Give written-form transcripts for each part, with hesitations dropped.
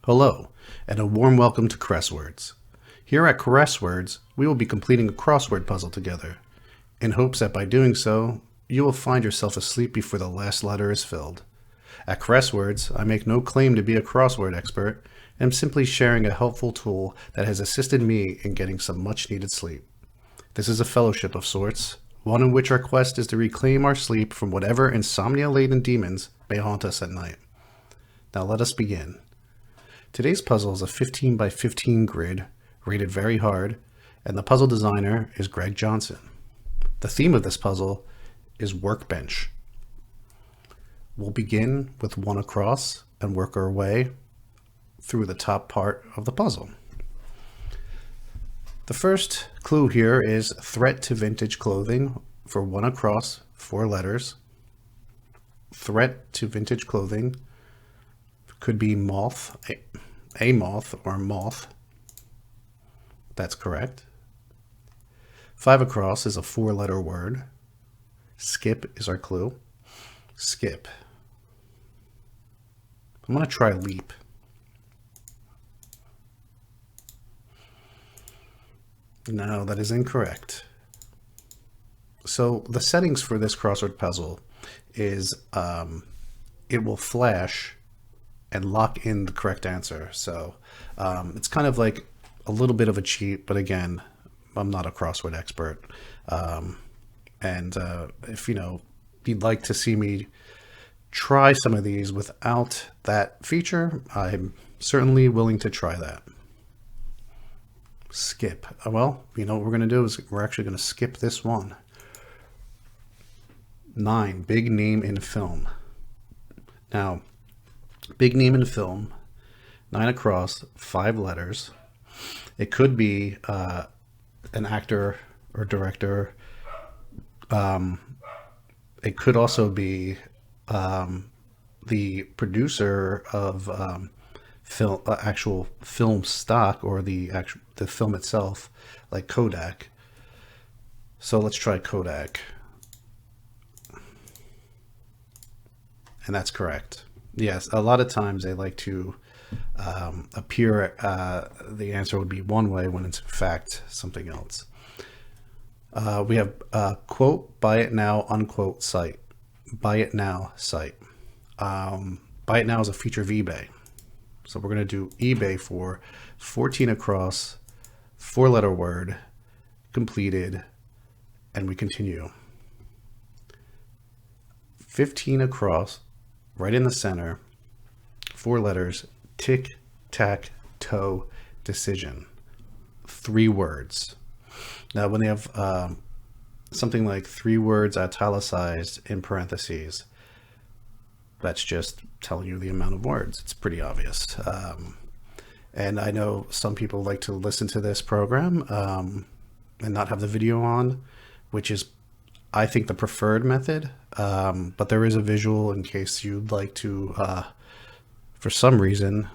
Hello, and a warm welcome to Caresswords. Here at Caresswords, we will be completing a crossword puzzle together, in hopes that by doing so, you will find yourself asleep before the last letter is filled. At Caresswords, I make no claim to be a crossword expert, and am simply sharing a helpful tool that has assisted me in getting some much-needed sleep. This is a fellowship of sorts, one in which our quest is to reclaim our sleep from whatever insomnia-laden demons may haunt us at night. Now let us begin. Today's puzzle is a 15 by 15 grid, rated very hard, and the puzzle designer is Greg Johnson. The theme of this puzzle is workbench. We'll begin with one across and work our way through the top part of the puzzle. The first clue here is threat to vintage clothing for one across, 4 letters. Threat to vintage clothing could be moth, a moth or moth. That's correct. 5 across is a 4-letter word. Skip is our clue. Skip. I'm going to try leap. No, that is incorrect. So the settings for this crossword puzzle is it will flash and lock in the correct answer. So it's kind of like a little bit of a cheat, but again, I'm not a crossword expert. If you'd like to see me try some of these without that feature, I'm certainly willing to try that. Skip. Well, what we're going to do is we're actually going to skip this one. 9, big name in film. Now, big name in film, 9 across, 5 letters. It could be an actor or director. It could also be the producer of film, actual film stock, or the film itself, like Kodak. So let's try Kodak. And that's correct. Yes, a lot of times they like to appear, the answer would be one way when it's in fact something else. We have quote, buy it now, unquote, site. Buy it now site. Buy it now is a feature of eBay. So we're going to do eBay for 14 across, 4-letter word, completed, and we continue. 15 across, right in the center, 4 letters, tic, tac, toe, decision. 3 words. Now, when they have something like 3 words italicized in parentheses, that's just telling you the amount of words. It's pretty obvious. And I know some people like to listen to this program and not have the video on, which is, I think, the preferred method. But there is a visual in case you'd like to, for some reason,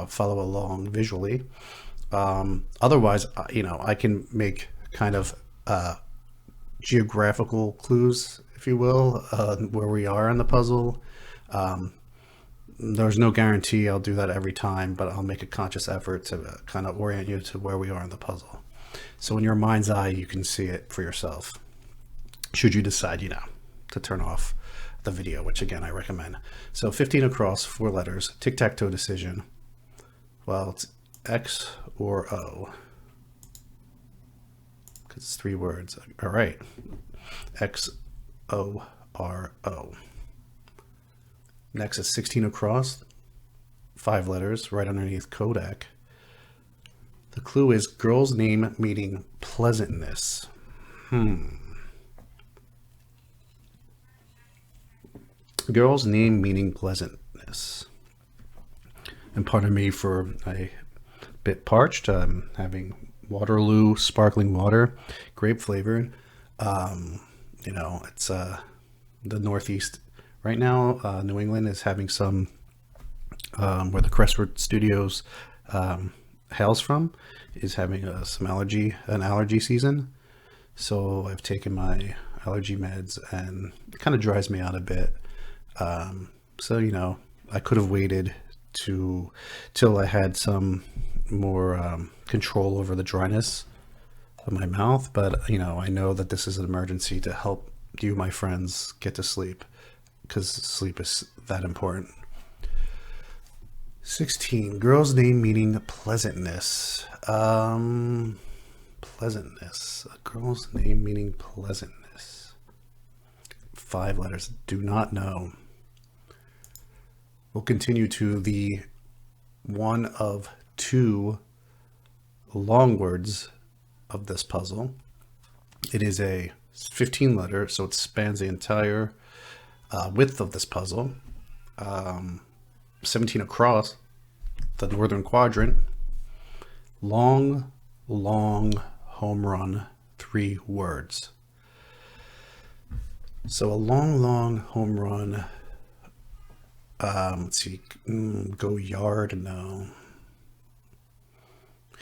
follow along visually. Otherwise, I can make kind of geographical clues, if you will, where we are in the puzzle. There's no guarantee I'll do that every time, but I'll make a conscious effort to kind of orient you to where we are in the puzzle. So in your mind's eye, you can see it for yourself. Should you decide, to turn off the video, which again, I recommend. So 15 across, 4 letters, tic-tac-toe decision. Well, it's X or O, because it's 3 words. All right. XORO. Next is 16 across, 5 letters, right underneath Kodak. The clue is girl's name meaning pleasantness. Girl's name meaning pleasantness. And pardon me for a bit parched. I'm having Waterloo sparkling water, grape flavored. It's the Northeast. Right now, New England is having some, where the Caresswords Studios hails from, is having an allergy season. So I've taken my allergy meds and it kind of dries me out a bit. So, I could have waited to till I had some more control over the dryness of my mouth. But I know that this is an emergency to help you, my friends, get to sleep, because sleep is that important. 16. Girl's name meaning pleasantness. Pleasantness. A girl's name meaning pleasantness. 5 letters. Do not know. We'll continue to the one of 2 long words of this puzzle. It is a 15 letter, so it spans the entire width of this puzzle. 17 across the northern quadrant. Long home run, 3 words. So a long home run. Let's see. Go yard? No.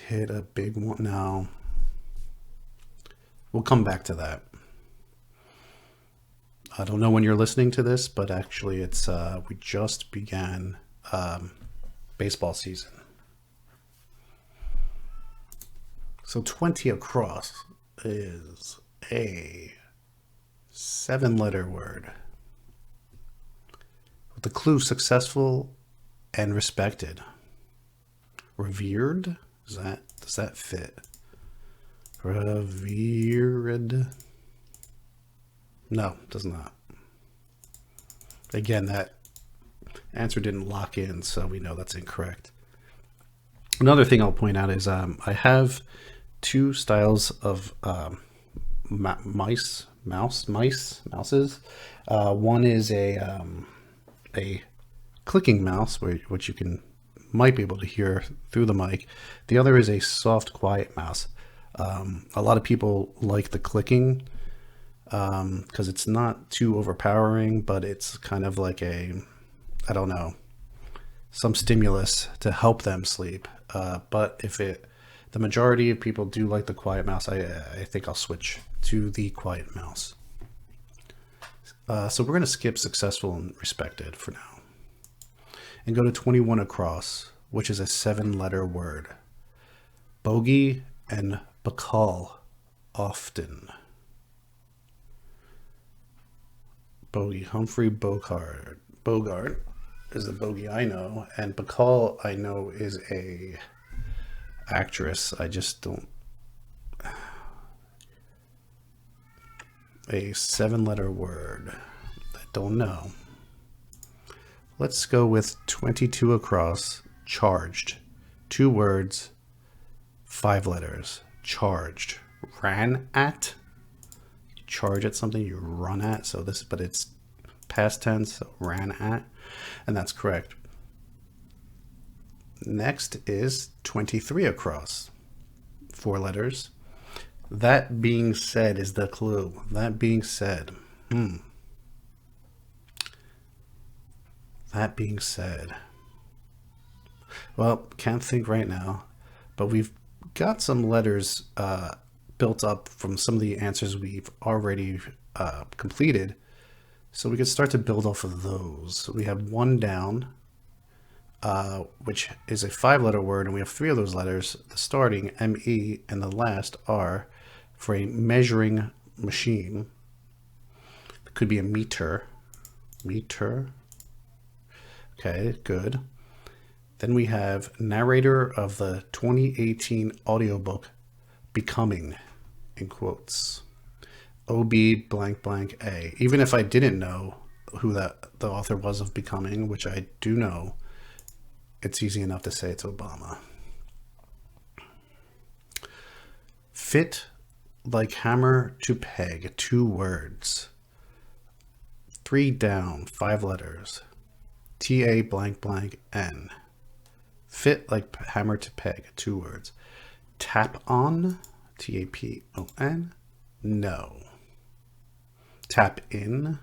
Hit a big one? No. We'll come back to that. I don't know when you're listening to this, but actually it's we just began baseball season. So 20 across is a 7-letter word with the clue successful and respected. Revered? Does that fit? Revered? No, does not. Again, that answer didn't lock in, so we know that's incorrect. Another thing I'll point out is I have 2 styles of mouses. One is a clicking mouse, which you might be able to hear through the mic. The other is a soft, quiet mouse. A lot of people like the clicking because it's not too overpowering, but it's kind of like I don't know, some stimulus to help them sleep. But the majority of people do like the quiet mouse, I think I'll switch to the quiet mouse. So we're going to skip successful and respected for now and go to 21 across, which is a 7-letter word. Bogey and Bacall often. Bogey, Humphrey Bogart is the bogey I know, and Bacall I know is a actress. I just don't. A 7-letter word. I don't know. Let's go with 22 across. Charged. 2 words, 5 letters. Charged. Ran at. You charge at something you run at. But it's past tense. So ran at, and that's correct. Next is 23 across. 4 letters. That being said is the clue. That being said. That being said. Well, can't think right now, but we've got some letters built up from some of the answers we've already completed. So we could start to build off of those. We have 1 down, which is a 5-letter word, and we have 3 of those letters, the starting M-E and the last R, for a measuring machine. It could be a meter. Meter. Okay, good. Then we have narrator of the 2018 audiobook Becoming, in quotes. OB blank blank A. Even if I didn't know who the author was of Becoming, which I do know, it's easy enough to say it's Obama. Fit like hammer to peg, 2 words. 3 down, 5 letters. T-A blank blank N. Fit like hammer to peg, 2 words. Tap on, T-A-P-O-N. No. Tap in.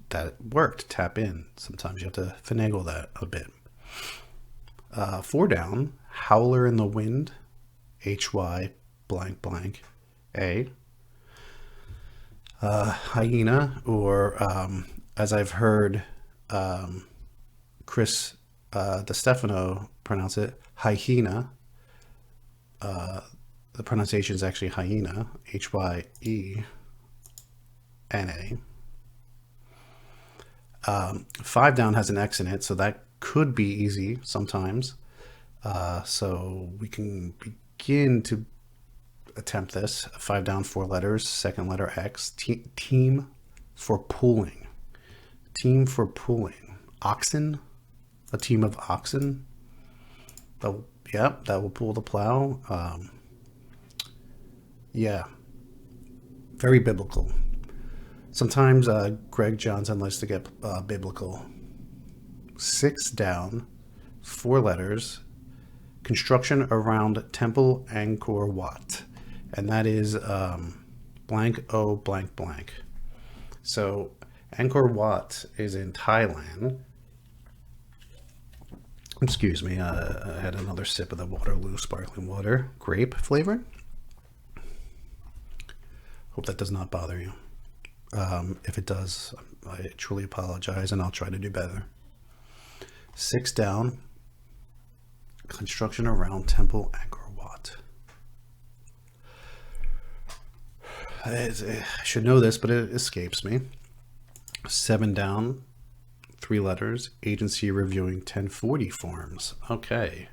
That worked, tap in. Sometimes you have to finagle that a bit. 4 down, howler in the wind, H-Y blank blank A. Hyena, or as I've heard Chris DeStefano pronounce it hyena. The pronunciation is actually hyena, Hyena. 5 down has an X in it, so that could be easy sometimes. So we can begin to attempt this. 5 down, 4 letters, second letter X. Team for pulling. Team for pulling. Oxen. A team of oxen. Yep, that will pull the plow. Yeah, very biblical. Sometimes Greg Johnson likes to get biblical. 6 down, 4 letters. Construction around Temple Angkor Wat, and that is blank O blank blank. So Angkor Wat is in Thailand. Excuse me, I had another sip of the Waterloo sparkling water, grape flavored. Hope that does not bother you. If it does, I truly apologize, and I'll try to do better. 6 down, construction around Temple Angkor Wat. I should know this, but it escapes me. 7 down, 3 letters, agency reviewing 1040 forms. Okay,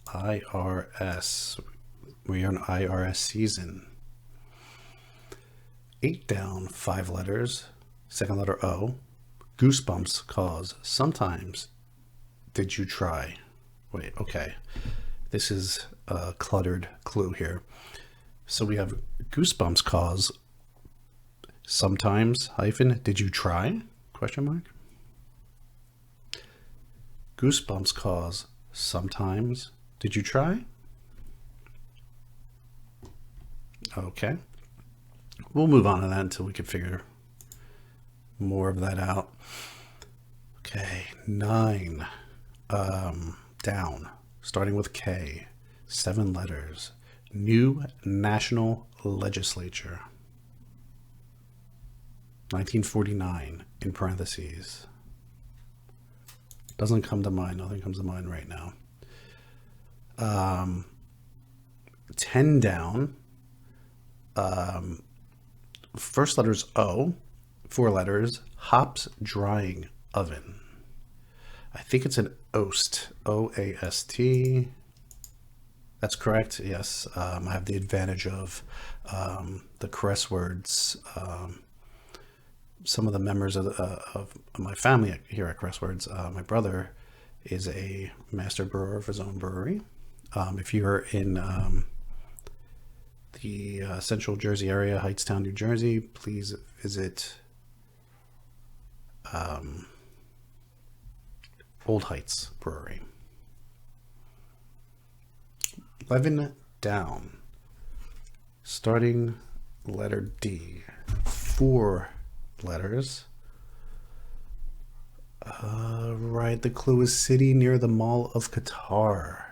IRS. We are in IRS season. 8 down, 5 letters, second letter O. Goosebumps cause sometimes. Did you try? Wait, okay. This is a cluttered clue here. So we have goosebumps cause sometimes hyphen. Did you try? Question mark. Goosebumps cause sometimes. Did you try? Okay. We'll move on to that until we can figure more of that out. Okay, 9 down, starting with K, 7 letters. New National Legislature. 1949 in parentheses. Doesn't come to mind. Nothing comes to mind right now. 10 down. First letter's O, 4 letters, hops drying oven. I think it's an OAST, O-A-S-T. That's correct, yes. I have the advantage of the Caresswords. Some of the members of my family here at Caresswords, my brother is a master brewer of his own brewery. If you're in the Central Jersey area, Hightstown, New Jersey, please visit Old Heights Brewery. 11 down, starting letter D, 4 letters. Right, the clue is city near the Mall of Qatar.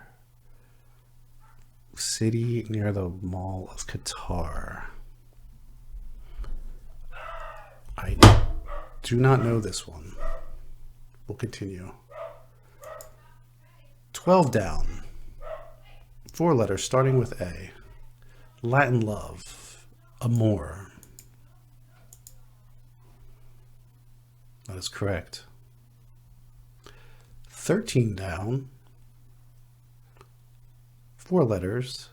City near the Mall of Qatar. I do not know this one. We'll continue. 12 down. 4 letters starting with A. Latin love. Amor. That is correct. 13 down. 4 letters.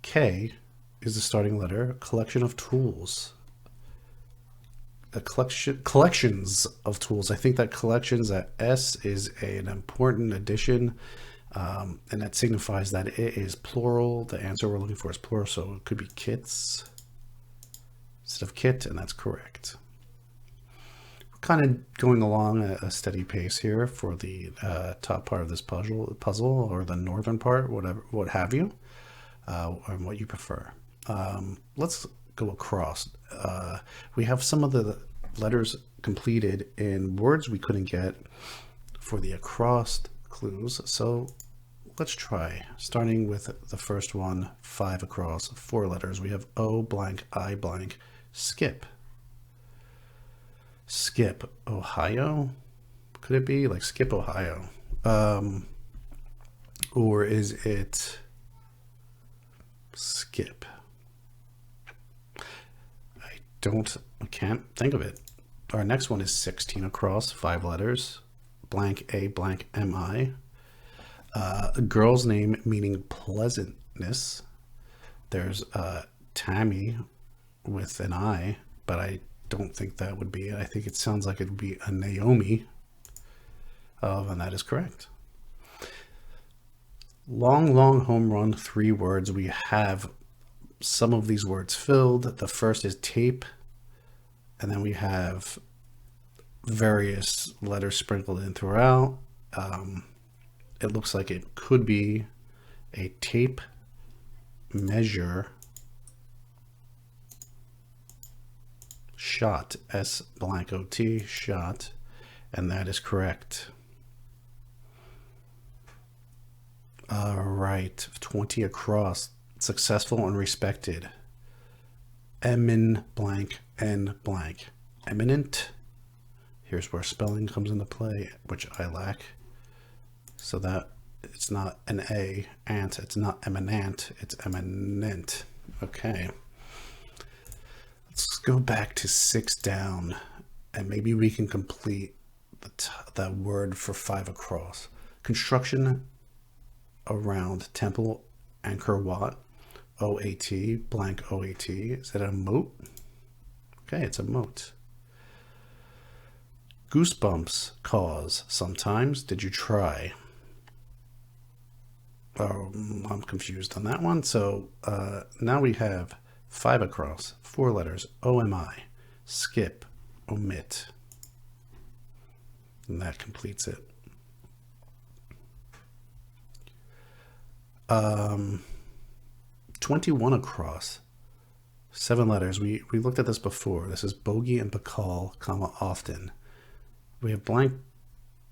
K is the starting letter. Collection of tools. Collections of tools. I think that collections at S is an important addition, and that signifies that it is plural. The answer we're looking for is plural, so it could be kits instead of kit, and that's correct. We're kind of going along at a steady pace here for the top part of this puzzle, or the northern part, whatever, what have you, and what you prefer. Let's go across. We have some of the letters completed in words we couldn't get for the across clues. So let's try, starting with the first one, 5 across, 4 letters. We have O blank, I blank, skip. Skip, Ohio. Could it be like Skip, Ohio? Or is it Skip? I can't think of it. Our next one is 16 across, 5 letters, blank A blank MI. A girl's name meaning pleasantness. There's Tammy with an I, but I don't think that would be it. I think it sounds like it would be a Naomi. And that is correct. Long, long home run, 3 words. We have some of these words filled. The first is tape, and then we have various letters sprinkled in throughout. It looks like it could be a tape measure shot, S blank O-T, shot, and that is correct. All right, 20 across, successful and respected. Emin blank N blank. Eminent. Here's where spelling comes into play, which I lack. So that it's not an A, ant, it's not eminent, it's eminent. Okay. Let's go back to 6 down, and maybe we can complete that word for 5 across. Construction around Temple Angkor Wat, O-A-T, blank O-A-T. Is that a moat? Okay, it's a moat. Goosebumps cause sometimes. Did you try? Oh, I'm confused on that one. So now we have 5 across, 4 letters, O-M-I, skip, omit. And that completes it. 21 across, 7 letters. We looked at this before. This is bogey and bacall, comma, often. We have blank,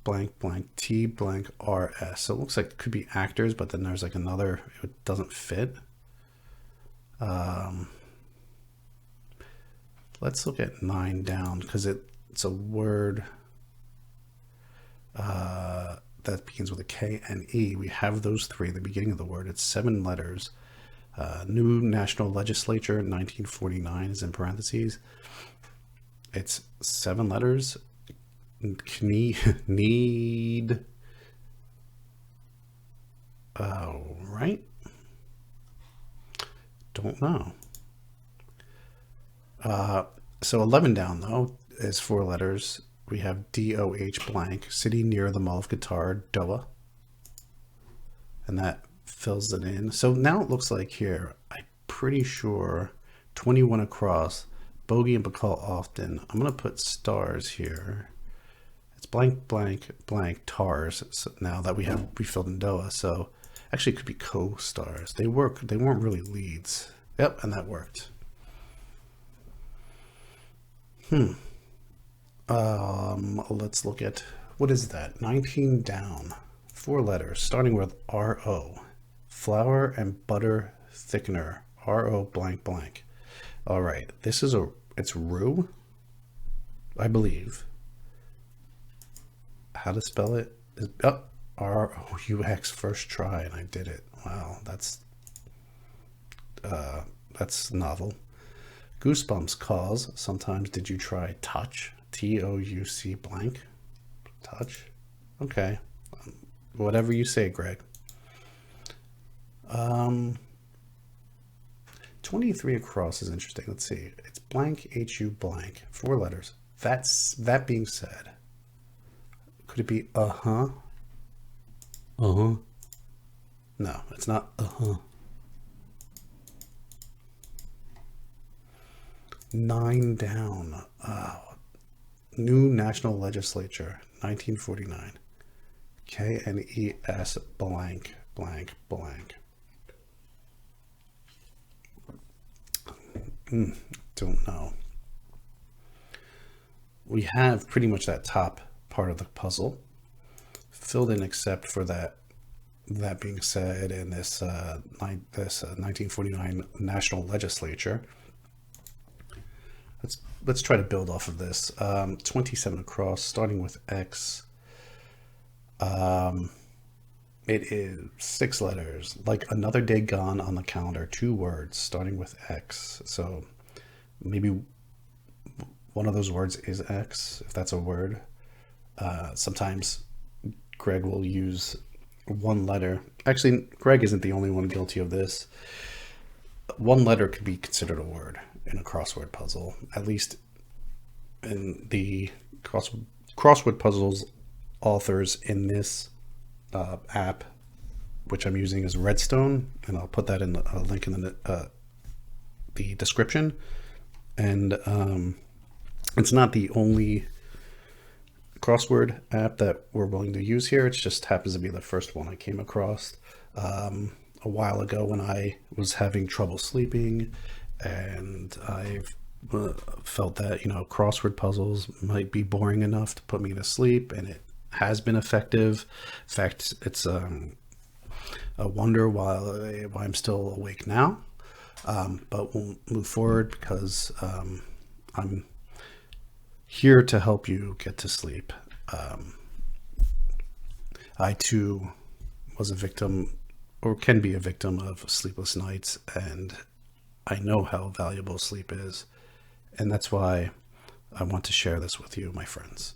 blank, blank, T, blank, R-S. So it looks like it could be actors, but then there's like another, it doesn't fit. Let's look at 9 down, because it's a word that begins with a K and E. We have those 3 at the beginning of the word. It's 7 letters. New National Legislature, 1949 is in parentheses. It's 7 letters. Need. Oh, right. Don't know. So 11 down, though, is 4 letters. We have D-O-H blank, city near the Mall of Qatar, Doha. And that fills it in. So now it looks like here, I'm pretty sure 21 across, bogey and bacall often. I'm going to put stars here. It's blank, blank, blank, tars. So now that we filled in Doha. So actually it could be co-stars. They weren't really leads. Yep, and that worked. Let's look at, what is that? 19 down, 4 letters, starting with R-O. Flour and butter thickener, R-O blank blank. All right, this is it's roux, I believe. How to spell it? R-O-U-X, first try, and I did it. Wow, that's novel. Goosebumps cause sometimes. Did you try touch? T-O-U-C blank. Touch. Okay. Whatever you say, Greg. 23 across is interesting. Let's see. It's blank, H-U blank. 4 letters. That being said, could it be uh-huh? Uh-huh. No, it's not uh-huh. 9 down. New National Legislature, 1949. K-N-E-S blank, blank, blank. Don't know. We have pretty much that top part of the puzzle filled in, except for that being said, in this 1949 National Legislature. Let's try to build off of this. 27 across, starting with X. It is 6 letters, like another day gone on the calendar, 2 words starting with X. So maybe one of those words is X, if that's a word. Sometimes Greg will use one letter. Actually, Greg isn't the only one guilty of this. One letter could be considered a word in a crossword puzzle, at least in the crossword puzzles authors in this app, which I'm using, is Redstone, and I'll put that in a link in the description. And it's not the only crossword app that we're willing to use here. It just happens to be the first one I came across a while ago when I was having trouble sleeping, and I felt that, you know, crossword puzzles might be boring enough to put me to sleep, and it has been effective. In fact, it's a wonder why I'm still awake now. But we'll move forward because I'm here to help you get to sleep. I too was a victim, or can be a victim, of sleepless nights, and I know how valuable sleep is, and that's why I want to share this with you, my friends.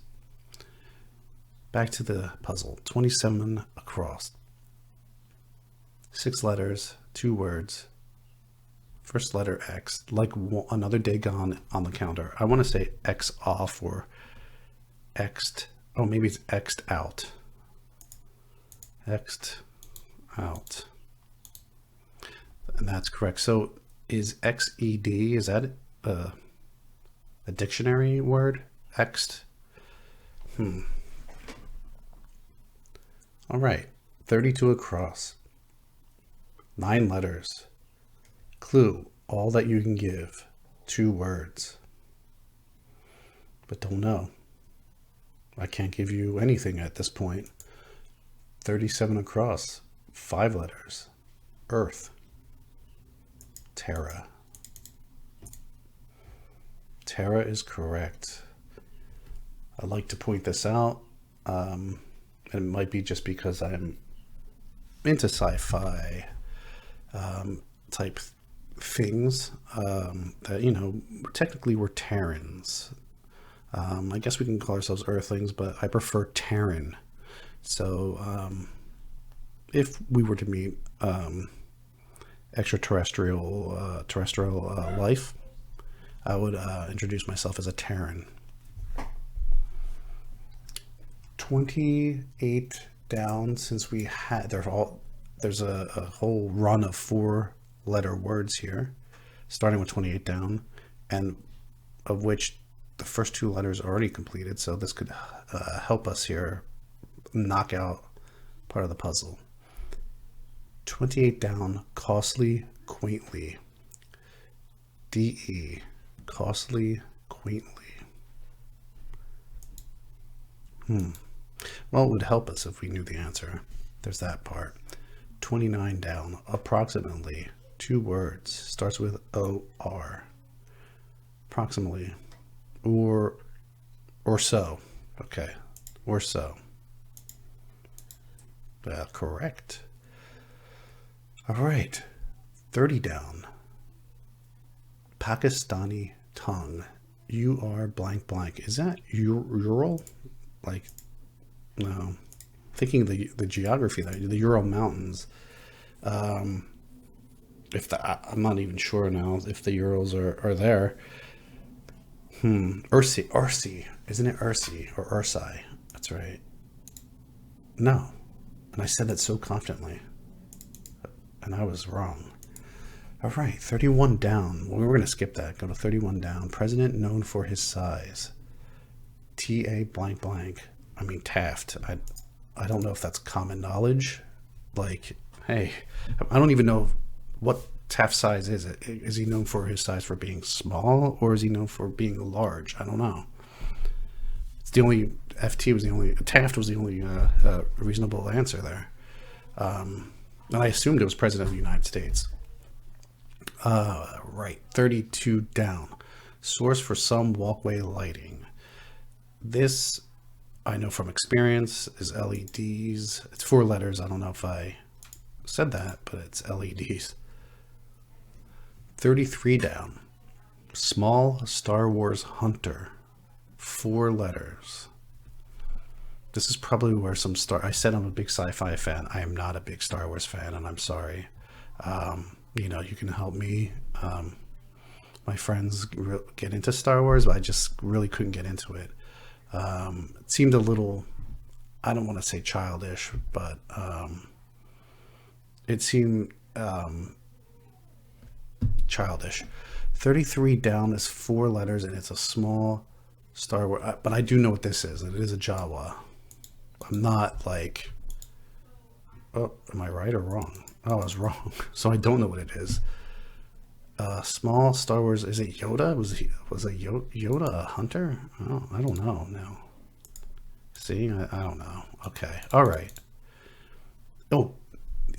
Back to the puzzle. 27 across. 6 letters, 2 words. First letter X, like another day gone on the calendar. I want to say X off or X'd. Oh, maybe it's X'd out. X'd out. And that's correct. So is XED, is that a dictionary word? X'd? All right. 32 across. 9 letters. Clue, all that you can give, 2 words. But don't know. I can't give you anything at this point. 37 across, 5 letters. Earth. Terra. Terra is correct. I'd like to point this out. It might be just because I'm into sci-fi type things that, you know, technically we're Terrans. I guess we can call ourselves Earthlings, but I prefer Terran. So if we were to meet extraterrestrial terrestrial life, I would introduce myself as a Terran. 28 down, since we had there's a whole run of 4-letter words here, starting with 28 down, and of which the first 2 letters are already completed, so this could help us here knock out part of the puzzle. 28 down, costly, quaintly. DE, costly, quaintly. Well, it would help us if we knew the answer. There's that part. 29 down, approximately, 2 words, starts with OR. Approximately, or so. Okay, or so. Correct. All right, 30 down. Pakistani tongue. You are blank blank. Is that Ural? Like, no. Thinking the geography there, the Ural Mountains. I'm not even sure now if the Urals are there. Ursi. Isn't it Ursi or Ursai? That's right. No. And I said that so confidently. And I was wrong. All right, 31 down. Well, we're going to skip that. Go to 31 down. President known for his size. T.A. blank blank. I mean, Taft. I don't know if that's common knowledge. Like, hey, I don't even know what Taft's size is. Is he known for his size for being small, or is he known for being large? I don't know. It's the only, Taft was the only reasonable answer there. And I assumed it was President of the United States. Right, 32 down. Source for some walkway lighting. This, I know from experience is LEDs. It's 4 letters. I don't know if I said that, but it's LEDs. 33 down. Small Star Wars hunter. 4 letters. This is probably where I said I'm a big sci-fi fan. I am not a big Star Wars fan, and I'm sorry. You can help me. My friends get into Star Wars, but I just really couldn't get into it. It seemed a little, I don't want to say childish, but it seemed childish. 33 down is 4 letters, and it's a small Star Wars, but I do know what this is. It is a Jawa. I'm not like, oh, am I right or wrong? Oh, I was wrong. So I don't know what it is. Small Star Wars. Is it Yoda? Was Yoda a hunter? Oh, I don't know now. See, I don't know. Okay, all right. Oh,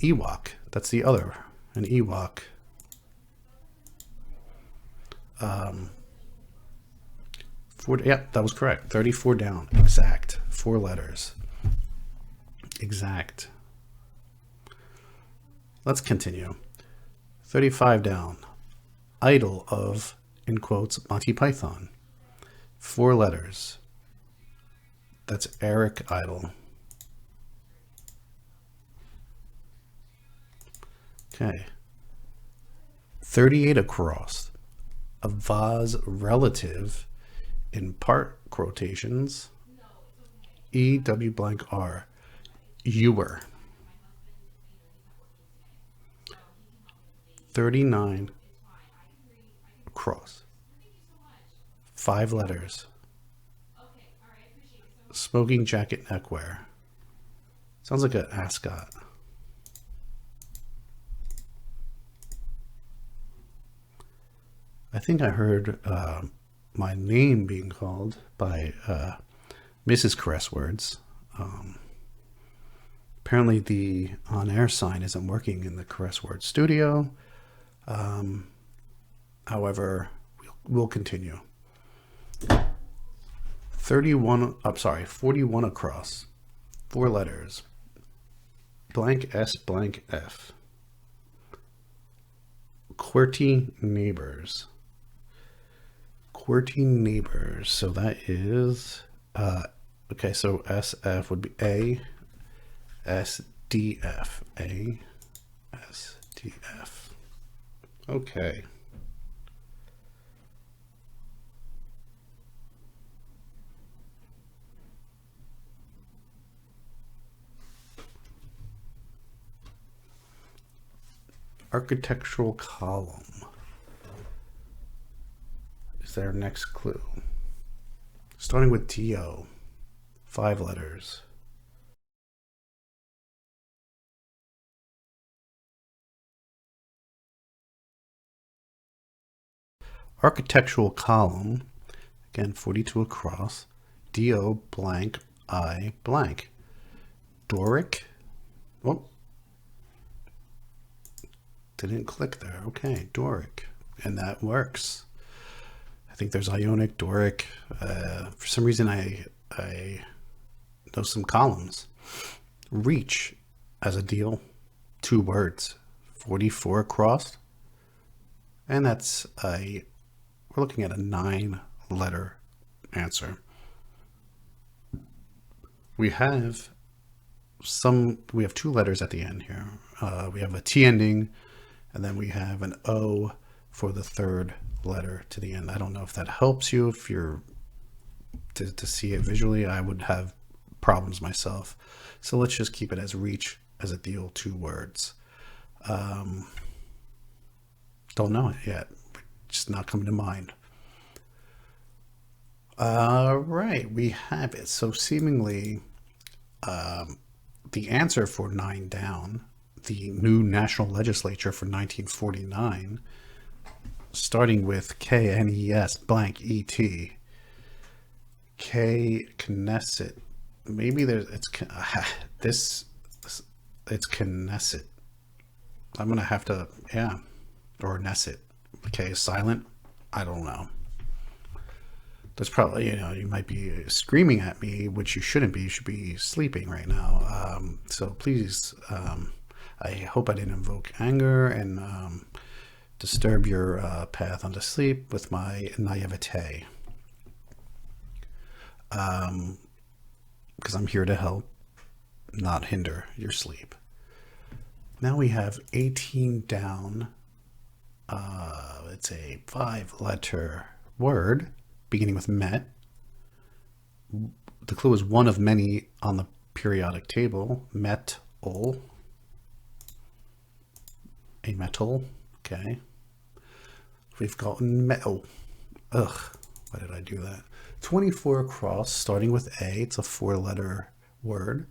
Ewok. That's the other, an Ewok. Yeah, that was correct. 34 down. Exact. 4 letters. Exact. Let's continue. 35 down. Idol of, in quotes, Monty Python. 4 letters. That's Eric Idle. Okay. 38 across. A vase relative, in part quotations, EW blank R. Ewer. 39 across. 5 letters. Smoking jacket neckwear. Sounds like an ascot. I think I heard my name being called by Mrs. Caresswords. Apparently the on-air sign isn't working in the Caressword studio. However, we'll continue. 41 across. 4 letters. Blank S blank F. QWERTY neighbors. QWERTY neighbors. So that is okay, so SF would be ASDF. ASDF. Okay. Architectural column is their next clue. Starting with TO, 5 letters. Architectural column, again 42 across, DO blank I blank. Doric. Oh, didn't click there. Okay, Doric, and that works. I think there's Ionic, Doric. For some reason, I know some columns. Reach as a deal, 2 words, 44 across, and that's we're looking at a 9-letter answer. We have 2 letters at the end here. We have a T ending, and then we have an O for the 3rd letter to the end. I don't know if that helps you. If you're to see it visually, I would have problems myself. So let's just keep it as reach as a deal, 2 words. Don't know it yet. Just not coming to mind. All right, we have it. So seemingly the answer for 9 down, the new national legislature for 1949, starting with KNES blank ET. K Knesset. Maybe it's Knesset. I'm gonna have to, or Knesset. K is silent. I don't know. There's probably, you might be screaming at me, which you shouldn't be. You should be sleeping right now. So please, I hope I didn't invoke anger and disturb your path onto sleep with my naivete. Because I'm here to help, not hinder your sleep. Now we have 18 down. It's a 5-letter word beginning with met. The clue is one of many on the periodic table. Metal. A metal. Okay. We've got metal. Ugh. Why did I do that? 24 across, starting with A. It's a 4-letter word.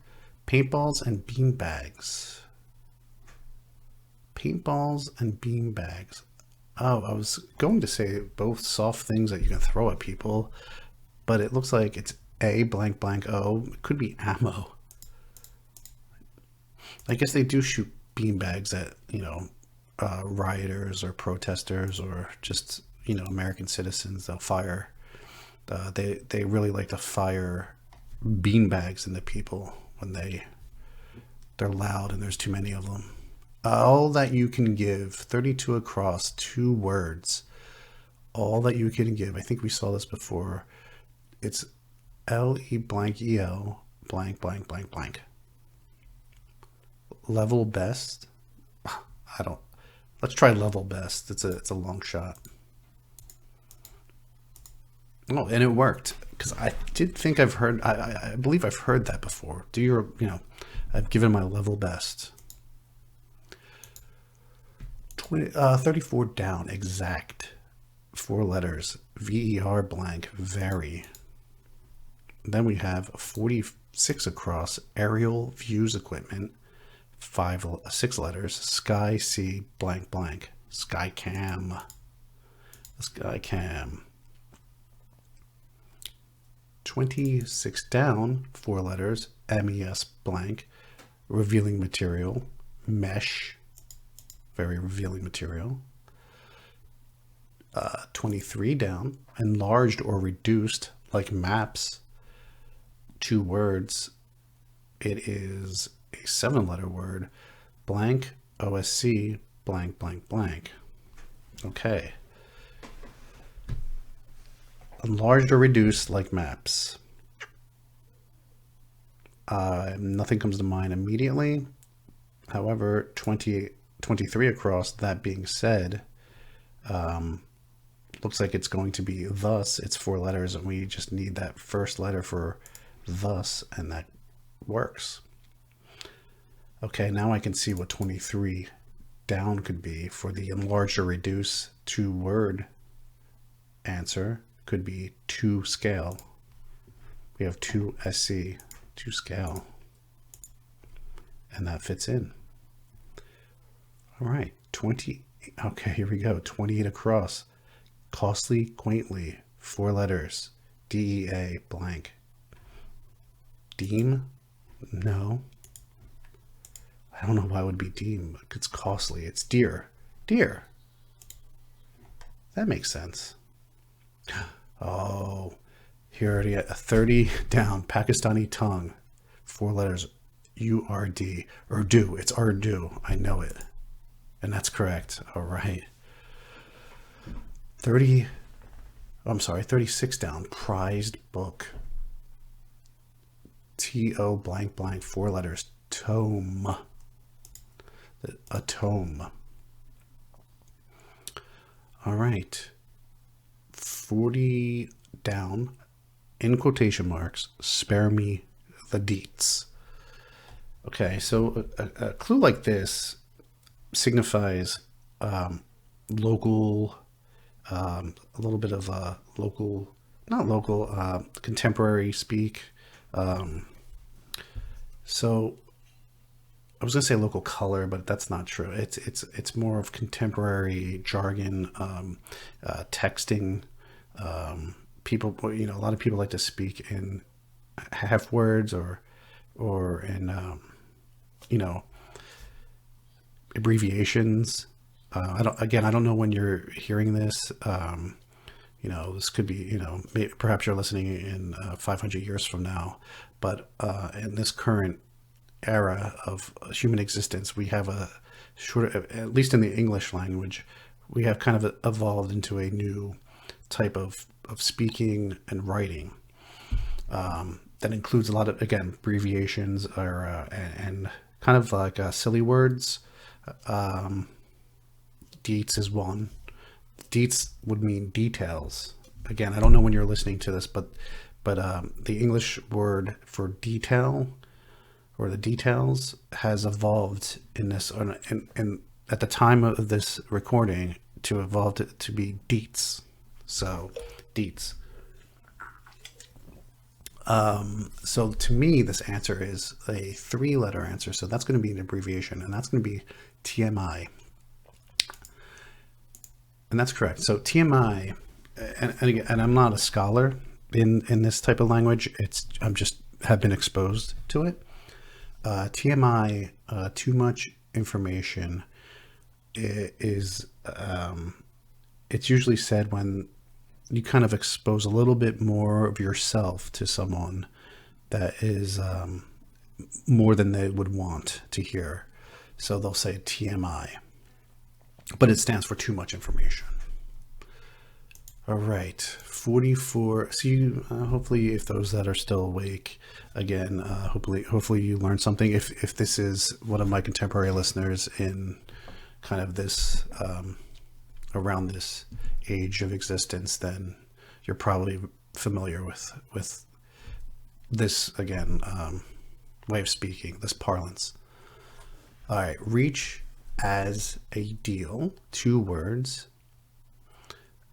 Paintballs and beanbags. Paintballs and beanbags. Oh, I was going to say both soft things that you can throw at people, but it looks like it's A blank blank O. It could be ammo. I guess they do shoot beanbags at, rioters or protesters or just, American citizens. They'll fire. They really like to fire beanbags into people when they're loud and there's too many of them. All that you can give, 32 across, 2 words. All that you can give. I think we saw this before. It's L-E blank E-L blank blank blank blank. Level best. Let's try level best. It's a long shot. Oh, and it worked, because I did think I believe I've heard that before. I've given my level best. 34 down, exact. 4 letters, V-E-R blank, very. Then we have 46 across, aerial views equipment, 6 letters, sky, sea, blank, blank, sky cam. Sky cam. 26 down, 4 letters, MES blank, revealing material, mesh, very revealing material. 23 down, enlarged or reduced, like maps, 2 words. It is a 7-letter word, blank, OSC, blank, blank, blank. Okay. Enlarged or reduced, like maps. Nothing comes to mind immediately. However, 23 across, that being said, looks like it's going to be thus. It's 4 letters, and we just need that first letter for thus, and that works. Okay, now I can see what 23 down could be for the enlarge or reduce 2-word answer. Could be 2 scale. We have 2 SC, 2 scale, and that fits in. All right, 20. Okay, here we go. 28 across. Costly, quaintly, 4 letters. DEA blank. Deem? No. I don't know why it would be deem. It's costly. It's dear. Dear. That makes sense. Oh, here already a 30 down. Pakistani tongue. 4 letters. URD. Urdu. It's Urdu. I know it. And that's correct. All right. 36 down. Prized book. T-O blank blank, 4 letters. Tome. A tome. All right. 40 down, in quotation marks, spare me the deets. Okay, so a clue like this signifies local, a little bit of local, not local, contemporary speak. So I was gonna say local color, but that's not true. It's more of contemporary jargon, texting. People, a lot of people like to speak in half words or in abbreviations. I don't know when you're hearing this. This could be, maybe, perhaps you're listening in 500 years from now, but in this current era of human existence, we have a short, at least in the English language, we have kind of evolved into a new type of speaking and writing that includes a lot of, again, abbreviations or and kind of like silly words. Deets is one. Deets would mean details. Again, I don't know when you're listening to this, but the English word for detail or the details has evolved in this, and at the time of this recording, to evolve to be deets. So, deets. So to me, this answer is a 3-letter answer. So that's going to be an abbreviation, and that's going to be TMI. And that's correct. So TMI, and I'm not a scholar in this type of language. I'm just have been exposed to it. TMI, too much information, is it's usually said when you kind of expose a little bit more of yourself to someone that is more than they would want to hear. So they'll say TMI, but it stands for too much information. All right, 44. So you, hopefully, if those that are still awake, again, hopefully you learned something. If this is one of my contemporary listeners in kind of this around this age of existence, then you're probably familiar with this, again, way of speaking, this parlance. All right, reach as a deal, 2 words.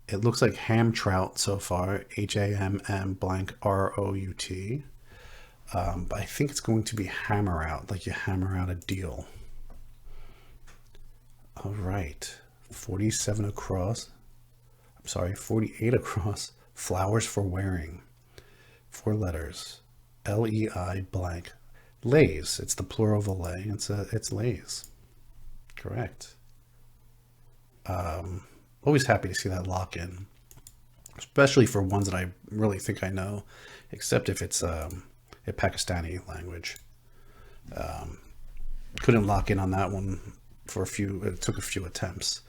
It looks like ham trout so far, HAMM blank ROUT. But I think it's going to be hammer out, like you hammer out a deal. All right, 47 across. I'm sorry, 48 across. Flowers for wearing. 4 letters. LEI blank. Lays. It's the plural of a lay. It's lays. Correct. Always happy to see that lock in, especially for ones that I really think I know, except if it's a Pakistani language. Couldn't lock in on that one for it took a few attempts.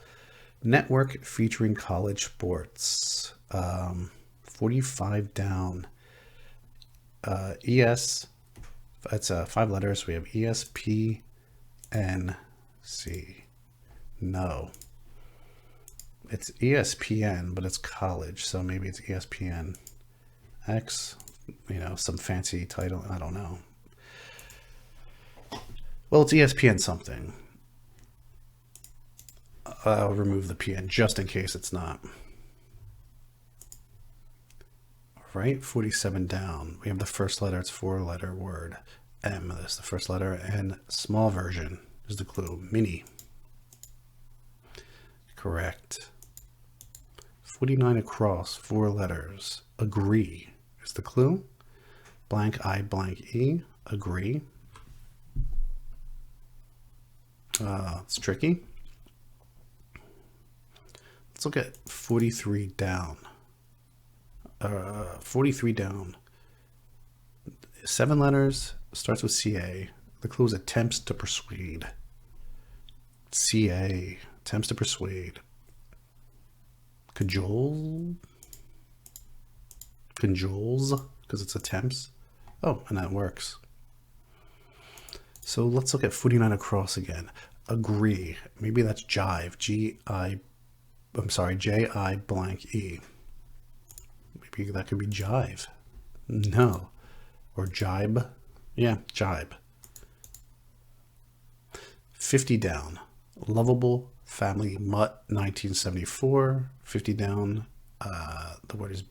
Network featuring college sports. 45 down. ES, it's 5 letters. We have ESPNC. No. It's ESPN, but it's college, so maybe it's ESPN X, some fancy title. I don't know. Well, it's ESPN something. I'll remove the PN just in case it's not. All right, 47 down. We have the first letter. It's 4-letter word. M, that's the first letter. And small version is the clue. Mini. Correct. 49 across, 4 letters. Agree is the clue. Blank I blank E. Agree. It's tricky. Let's look at 43 down. 43 down. 7 letters, starts with CA. The clue is attempts to persuade. CA, attempts to persuade. Cajoles, because it's attempts. Oh, and that works. So let's look at 49 across again. Agree. Maybe that's jive. J-I blank E. Maybe that could be jive. No. Or jibe. Yeah, jibe. 50 down. Lovable family mutt 1974. 50 down. The word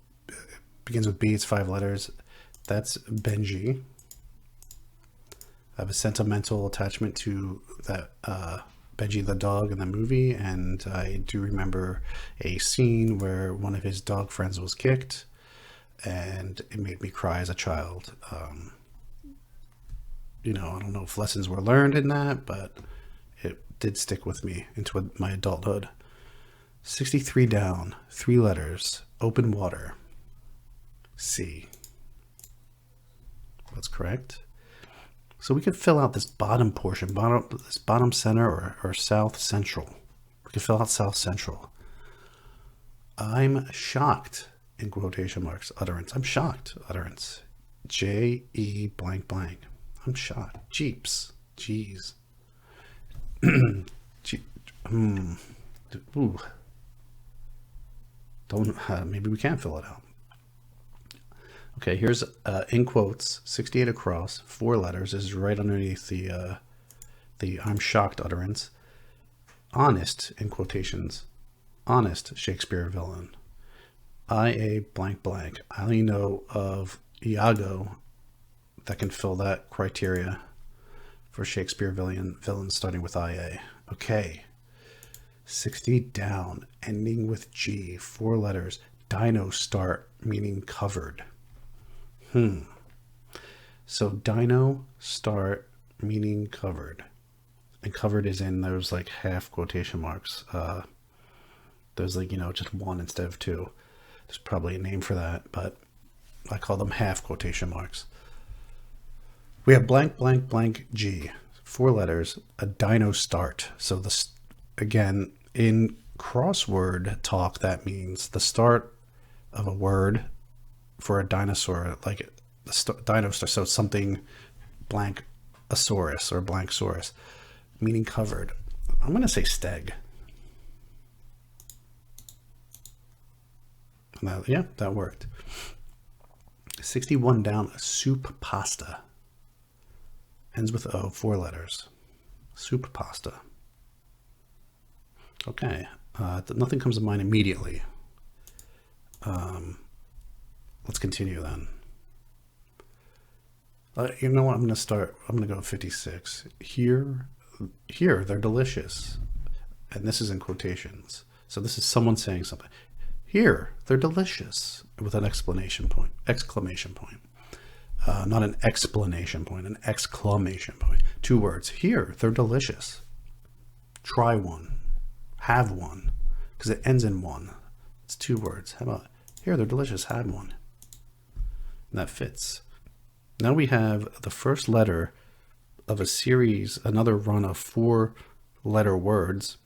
begins with B. It's 5 letters. That's Benji. I have a sentimental attachment to that Benji the dog in the movie, and I do remember a scene where one of his dog friends was kicked, and it made me cry as a child. I don't know if lessons were learned in that, but it did stick with me into my adulthood. 63 down, 3 letters, open water, C. That's correct. So we could fill out this bottom portion, this bottom center or south central. We could fill out south central. I'm shocked, in quotation marks, utterance. I'm shocked, utterance. J-E blank blank. I'm shocked. Jeeps. Jeez. Ooh. Maybe we can't fill it out. Okay, here's in quotes, 68 across, 4 letters. This is right underneath the I'm shocked utterance. Honest, in quotations. Honest Shakespeare villain. I.A. blank blank. I only know of Iago that can fill that criteria for Shakespeare villains starting with IA. Okay. 60 down, ending with G, 4 letters. Dino start, meaning covered. So dino start, meaning covered. And covered is in those like half quotation marks. There's like, just 1 instead of 2. There's probably a name for that, but I call them half quotation marks. We have blank, blank, blank, G, 4 letters, a dino start. So this, again, in crossword talk, that means the start of a word for a dinosaur, like the dinosaur. So something blank asaurus or blanksaurus, meaning covered. I'm going to say steg. Yeah, that worked. 61 down, soup pasta. Ends with O, 4 letters. Soup pasta. Okay, nothing comes to mind immediately. Let's continue then. You know what? I'm going to go 56. Here, they're delicious. And this is in quotations. So this is someone saying something. Here, they're delicious, with an exclamation point. Not an explanation point, an exclamation point. 2 words. Here, they're delicious. Try one. Have one. Because it ends in 1. It's 2 words. How about, here, they're delicious. Have one. And that fits. Now we have the first letter of a series, another run of 4-letter words.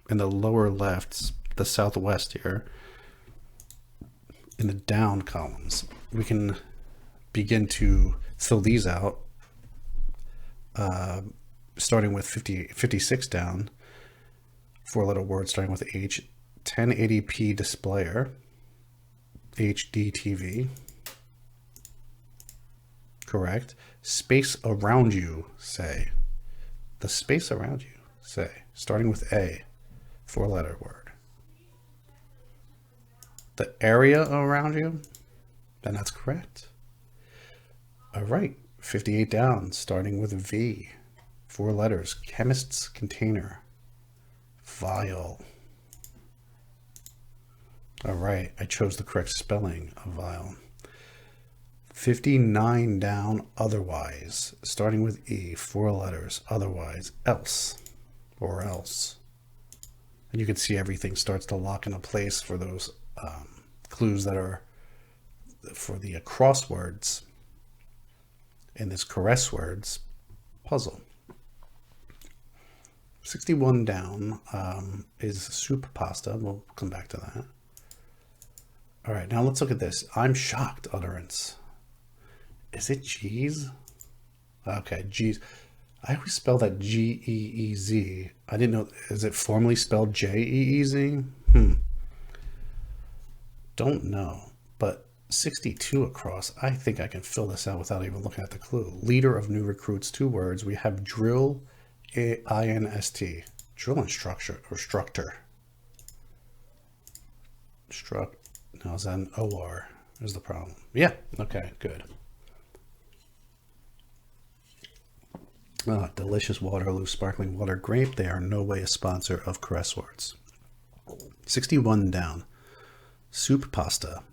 In the lower left, the southwest here, in the down columns, we can begin to fill these out, starting with 56 down, 4-letter word starting with H, 1080p displayer, HD TV, correct. Space around you, say. The space around you, say, starting with A, 4-letter word. The area around you, then that's correct. All right, 58 down, starting with V, 4 letters, chemist's container, vial. All right, I chose the correct spelling of vial. 59 down, otherwise, starting with E, 4 letters, otherwise, else, or else. And you can see everything starts to lock into place for those clues that are for the crosswords in this Caresswords puzzle. 61 down is soup pasta. We'll come back to that. All right, now let's look at this. I'm shocked utterance. Is it G's? Okay, G's. I always spell that G-E-E-Z. I didn't know. Is it formally spelled J-E-E-Z? Don't know, but 62 across. I think I can fill this out without even looking at the clue. Leader of new recruits, 2 words. We have drill, I-N-S-T. Drill instructor or structor. No, is that an O-R? Is the problem. Yeah, okay, good. Delicious Waterloo Sparkling Water Grape. They are in no way a sponsor of Caresswords. 61 down. Soup pasta.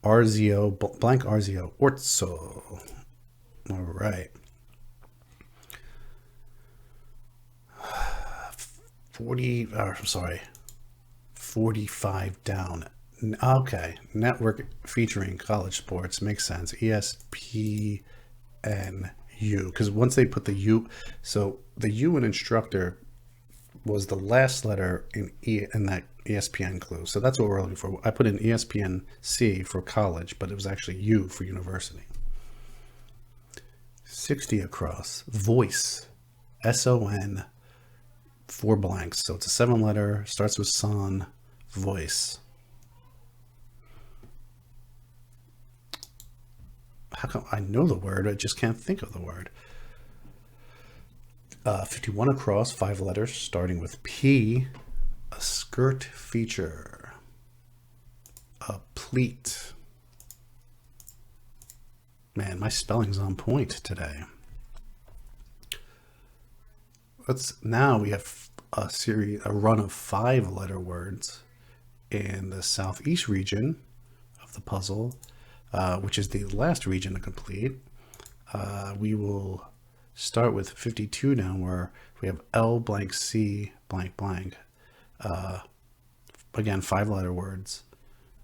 Arzio, blank Arzio, Orzo. All right. 40 45 down. Okay, network featuring college sports makes sense. ESPNU, because once they put the U, so the U in instructor was the last letter in that ESPN clue. So that's what we're looking for. I put in ESPN-C for college, but it was actually U for university. 60 across. Voice. SON. 4 blanks. So it's a 7-letter. Starts with son. Voice. How come I know the word? I just can't think of the word. 51 across, 5 letters, starting with P. A skirt feature. A pleat. Man, my spelling's on point today. Now we have a run of 5-letter words in the southeast region of the puzzle, which is the last region to complete. We will start with 52 down, where we have L blank C blank blank. Again, 5-letter words.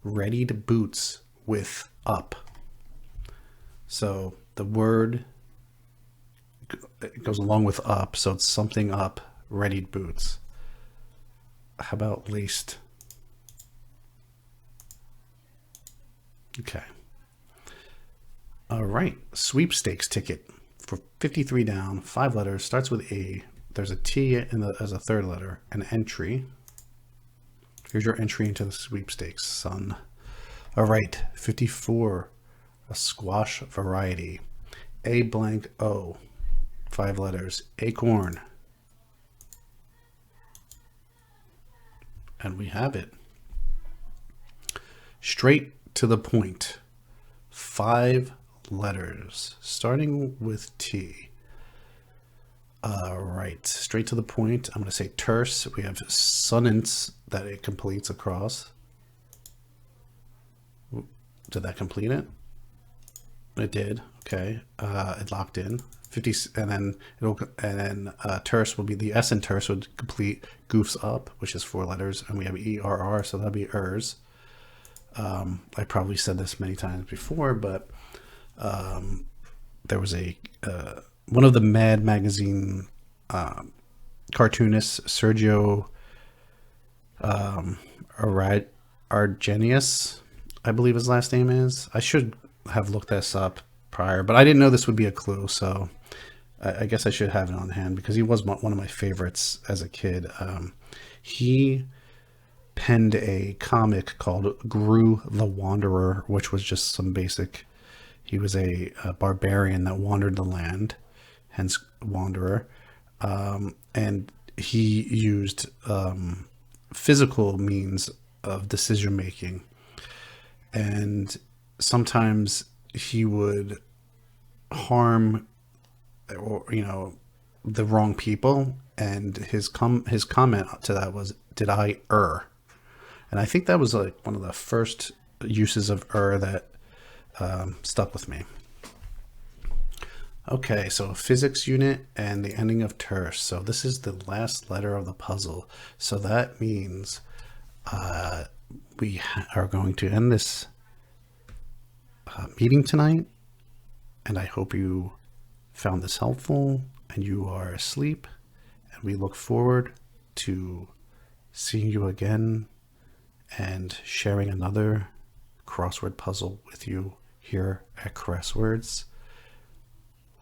Readied boots with up. So the word goes along with up, so it's something up, readied boots. How about laced? Okay. All right, sweepstakes ticket for 53 down, 5 letters, starts with A. There's a T as a 3rd letter, an entry. Here's your entry into the sweepstakes, son. All right, 54, a squash variety. A blank O, 5 letters, acorn. And we have it. Straight to the point, 5 letters, starting with T. All right, straight to the point. I'm going to say terse. We have sonance that it completes across. Did that complete it? It did. Okay. It locked in. 50, and then terse will be the S in terse would complete goofs up, which is 4 letters, and we have ERR, so that'll be ers. I probably said this many times before, but there was one of the Mad Magazine cartoonists, Sergio Argenius, I believe his last name is. I should have looked this up prior, but I didn't know this would be a clue, so I guess I should have it on hand because he was one of my favorites as a kid. He penned a comic called Gru the Wanderer, which was just some basic. He was a barbarian that wandered the land, hence wanderer, and he used physical means of decision making, and sometimes he would harm the wrong people, and his comment to that was, "Did I err?" And I think that was like one of the first uses of err that stuck with me. Okay, so physics unit and the ending of terse. So this is the last letter of the puzzle. So that means we are going to end this meeting tonight. And I hope you found this helpful and you are asleep. And we look forward to seeing you again and sharing another crossword puzzle with you here at Caresswords.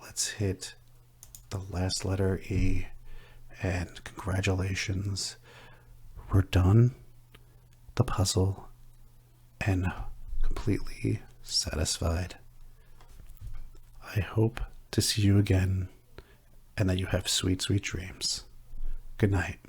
Let's hit the last letter E, and congratulations, we're done the puzzle and completely satisfied. I hope to see you again and that you have sweet, sweet dreams. Good night.